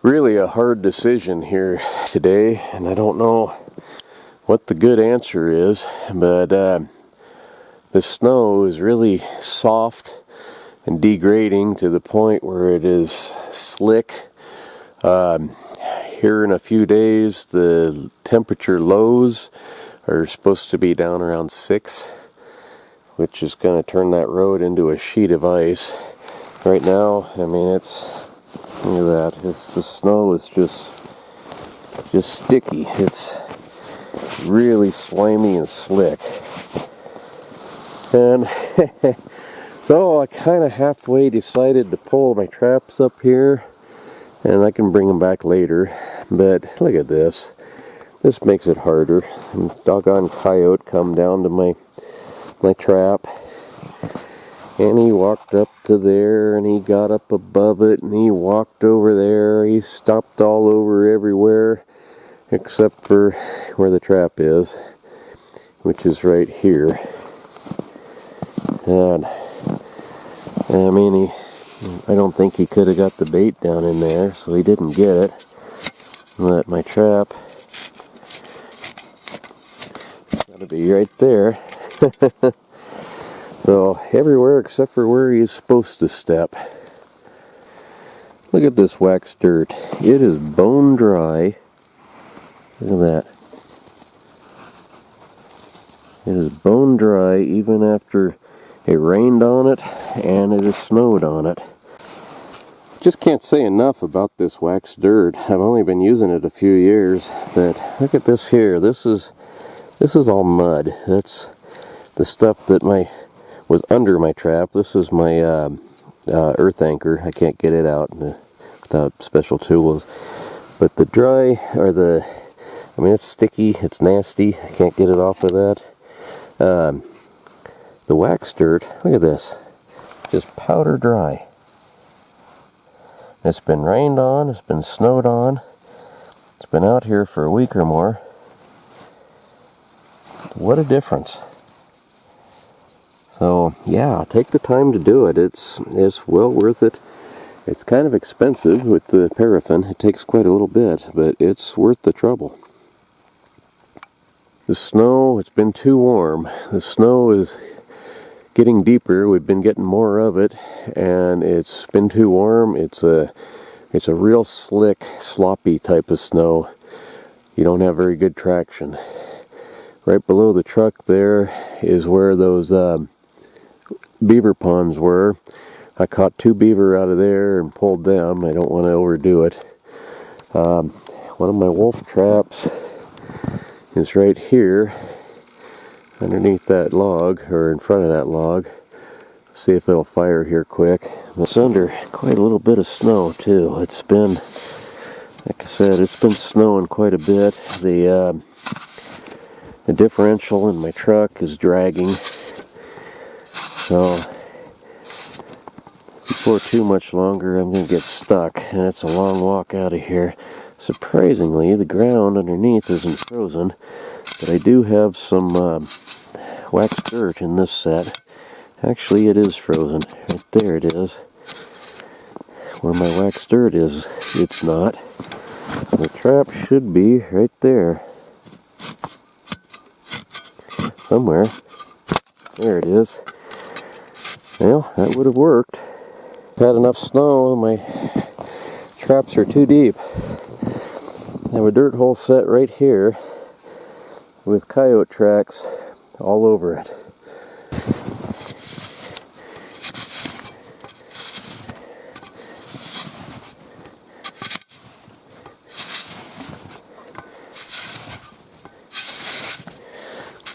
Really a hard decision here today, and I don't know what the good answer is, but the snow is really soft and degrading to the point where it is slick. Here in a few days, the temperature lows are supposed to be down around 6, which is going to turn that road into a sheet of ice. Right now, I mean, look at that. The snow is just sticky. It's really slimy and slick. And so I kind of halfway decided to pull my traps up here, and I can bring them back later. But look at this. This makes it harder. And doggone coyote come down to my trap. And he walked up to there, and he got up above it, and he walked over there. He stopped all over everywhere, except for where the trap is, which is right here. And I mean, I don't think he could have got the bait down in there, so he didn't get it. But my trap got to be right there. So everywhere except for where he's supposed to step. Look at this waxed dirt. It is bone dry. Look at that. It is bone dry even after it rained on it and it has snowed on it. Just can't say enough about this waxed dirt. I've only been using it a few years, but look at this here. This is all mud. That's the stuff that was under my trap. This is my earth anchor. I can't get it out without special tools. But the dry, I mean, it's sticky, it's nasty. I can't get it off of that. The wax dirt, look at this. Just powder dry. It's been rained on, it's been snowed on. It's been out here for a week or more. What a difference. So yeah, take the time to do it. It's well worth it. It's kind of expensive with the paraffin. It takes quite a little bit, but it's worth the trouble. The snow, it's been too warm. The snow is getting deeper. We've been getting more of it, and it's been too warm. It's a real slick, sloppy type of snow. You don't have very good traction. Right below the truck there is where those beaver ponds were. I caught 2 beaver out of there and pulled them. I don't want to overdo it. One of my wolf traps is right here underneath that log, or in front of that log. See if it'll fire here quick. It's under quite a little bit of snow too. It's been, like I said, it's been snowing quite a bit. The differential in my truck is dragging. So before too much longer, I'm going to get stuck, and it's a long walk out of here. Surprisingly, the ground underneath isn't frozen, but I do have some waxed dirt in this set. Actually, it is frozen. Right there it is. Where my waxed dirt is, it's not. So the trap should be right there. Somewhere. There it is. Well, that would have worked. Had enough snow, my traps are too deep. I have a dirt hole set right here with coyote tracks all over it.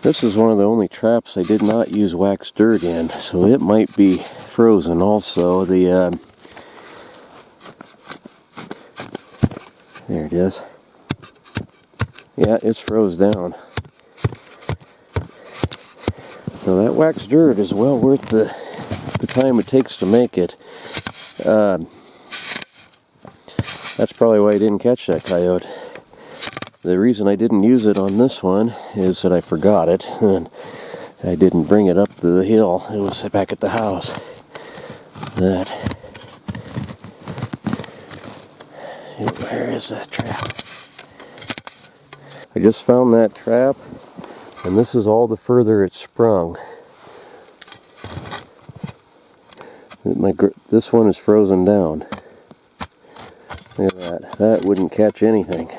This is one of the only traps I did not use waxed dirt in, so it might be frozen also. There it is. Yeah, it's froze down. So that waxed dirt is well worth the time it takes to make it. That's probably why I didn't catch that coyote. The reason I didn't use it on this one is that I forgot it, and I didn't bring it up the hill. It was back at the house. That Where is that trap? I just found that trap, and this is all the further it's sprung. This one is frozen down. Look at that. That wouldn't catch anything.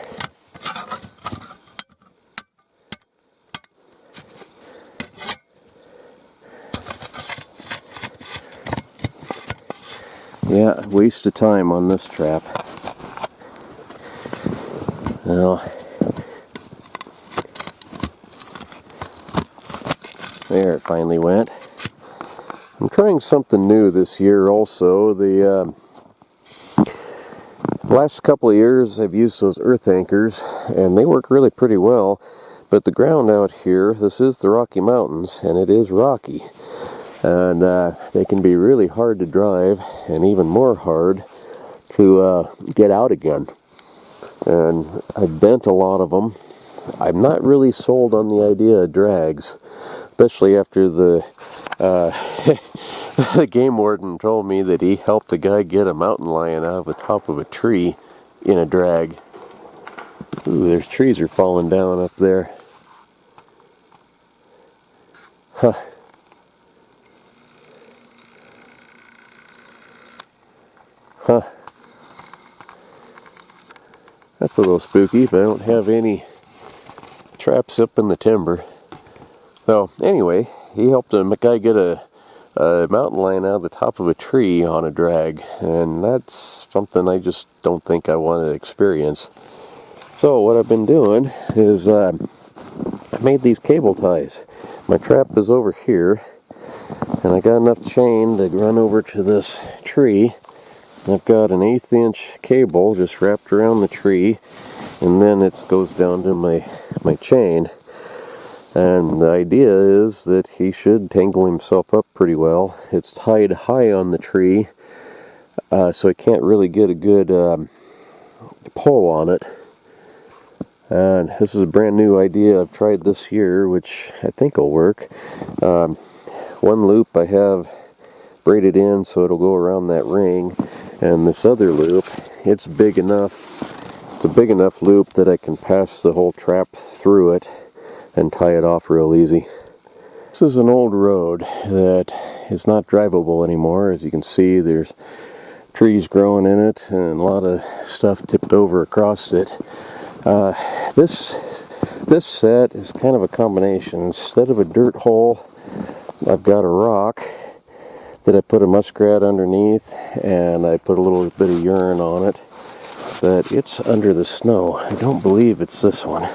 Yeah, waste of time on this trap. Now, there it finally went. I'm trying something new this year also. The last couple of years I've used those earth anchors, and they work really pretty well. But the ground out here, this is the Rocky Mountains, and it is rocky. And they can be really hard to drive, and even more hard to get out again. And I've bent a lot of them. I'm not really sold on the idea of drags, especially after the the game warden told me that he helped a guy get a mountain lion out of the top of a tree in a drag. Ooh, there's trees are falling down up there. Huh. Huh. That's a little spooky, but I don't have any traps up in the timber. So anyway, he helped a guy get a mountain lion out of the top of a tree on a drag, and that's something I just don't think I want to experience. So what I've been doing is I made these cable ties. My trap is over here, and I got enough chain to run over to this tree. I've got an 1/8 inch cable just wrapped around the tree, and then it goes down to my chain. And the idea is that he should tangle himself up pretty well. It's tied high on the tree, so I can't really get a good pull on it. And this is a brand new idea I've tried this year, which I think will work. One loop I have braided in so it'll go around that ring, and this other loop, it's big enough. It's a big enough loop that I can pass the whole trap through it and tie it off real easy. This is an old road that is not drivable anymore. As you can see, there's trees growing in it and a lot of stuff tipped over across it. This set is kind of a combination. Instead of a dirt hole, I've got a rock that I put a muskrat underneath, and I put a little bit of urine on it, but it's under the snow. I don't believe it's this one.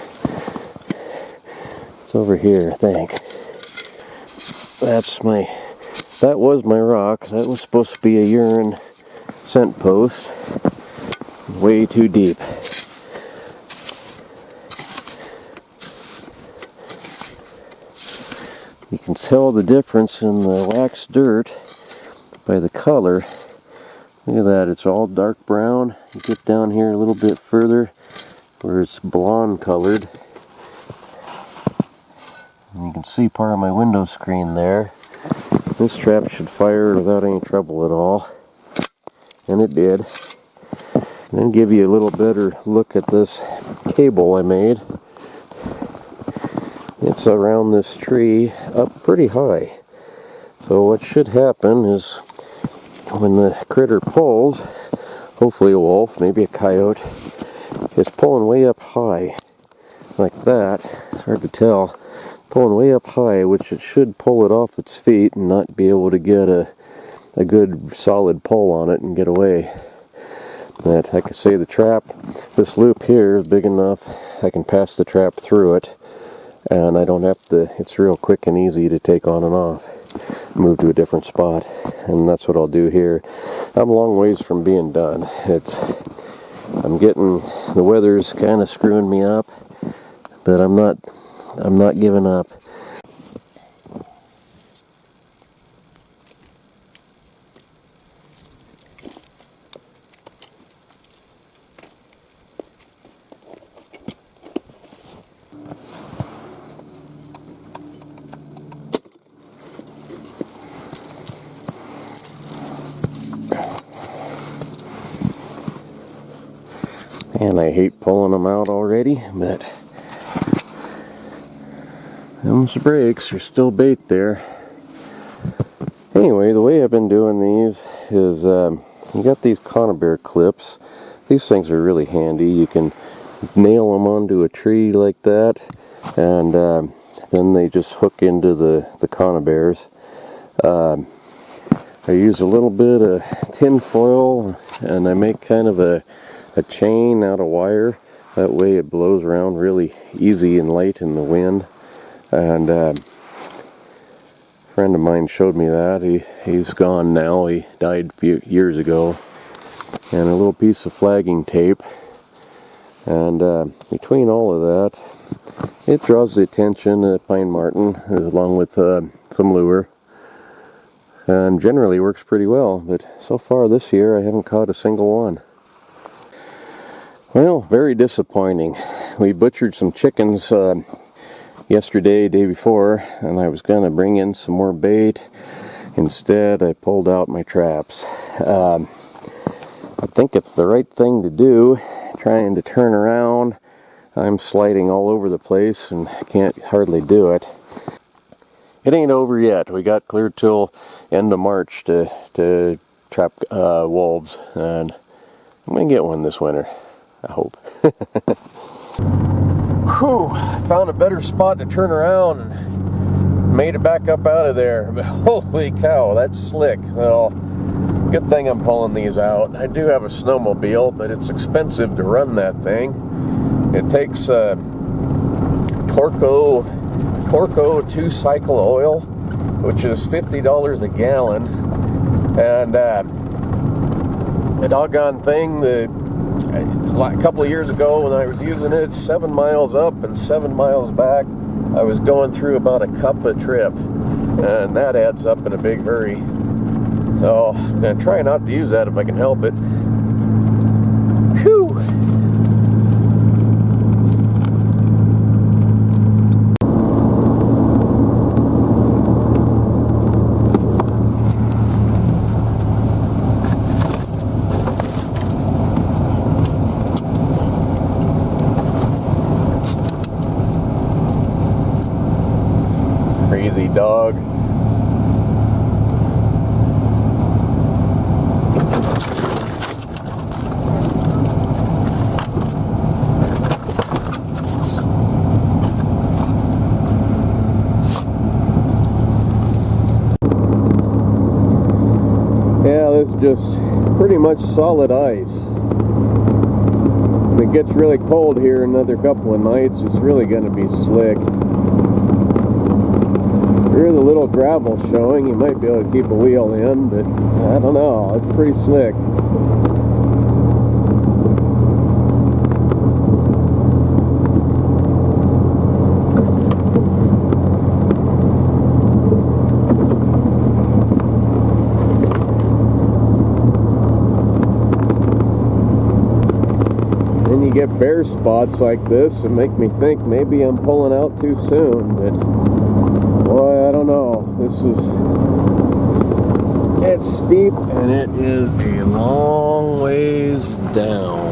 It's over here, I think. That was my rock. That was supposed to be a urine scent post. Way too deep. You can tell the difference in the waxed dirt by the color. Look at that, it's all dark brown. You get down here a little bit further where it's blonde colored. And you can see part of my window screen there. This trap should fire without any trouble at all. And it did. And then give you a little better look at this cable I made. It's around this tree up pretty high. So what should happen is when the critter pulls, hopefully a wolf, maybe a coyote, it's pulling way up high like that. Hard to tell. Pulling way up high, which it should pull it off its feet and not be able to get a good solid pull on it and get away. That, like I say, the trap, this loop here is big enough I can pass the trap through it, and I don't have to, it's real quick and easy to take on and off, move to a different spot, and that's what I'll do here. I'm a long ways from being done. I'm getting, the weather's kind of screwing me up, but I'm not giving up. And I hate pulling them out already, but them's the breaks. There's still bait there. Anyway, the way I've been doing these is you got these conibear clips. These things are really handy. You can nail them onto a tree like that, and then they just hook into the conibears. I use a little bit of tin foil, and I make kind of a chain out of wire. That way it blows around really easy and light in the wind. And a friend of mine showed me that. He's gone now. He died a few years ago. And a little piece of flagging tape. And between all of that, it draws the attention of pine marten along with some lure. And generally works pretty well. But so far this year I haven't caught a single one. Well, very disappointing. We butchered some chickens yesterday, day before, and I was going to bring in some more bait. Instead, I pulled out my traps. I think it's the right thing to do, trying to turn around. I'm sliding all over the place and can't hardly do it. It ain't over yet. We got clear till end of March to trap wolves, and I'm going to get one this winter. I hope. Whew, found a better spot to turn around and made it back up out of there. But holy cow, that's slick. Well, good thing I'm pulling these out. I do have a snowmobile, but it's expensive to run that thing. It takes Torco 2-cycle oil, which is $50 a gallon. And the doggone thing, a couple of years ago when I was using it, 7 miles up and 7 miles back, I was going through about a cup a trip, and that adds up in a big hurry. So I'm going to try not to use that if I can help it. Whew! Crazy dog. Yeah, this is just pretty much solid ice. If it gets really cold here another couple of nights, it's really going to be slick. Here's a little gravel showing. You might be able to keep a wheel in, but I don't know. It's pretty slick. Then you get bare spots like this and make me think maybe I'm pulling out too soon, but boy, I don't know. It's steep and it is a long ways down.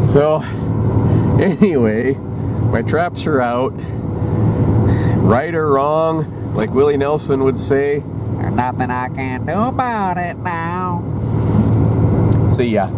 So, anyway, my traps are out. Right or wrong, like Willie Nelson would say, there's nothing I can do about it now. See ya.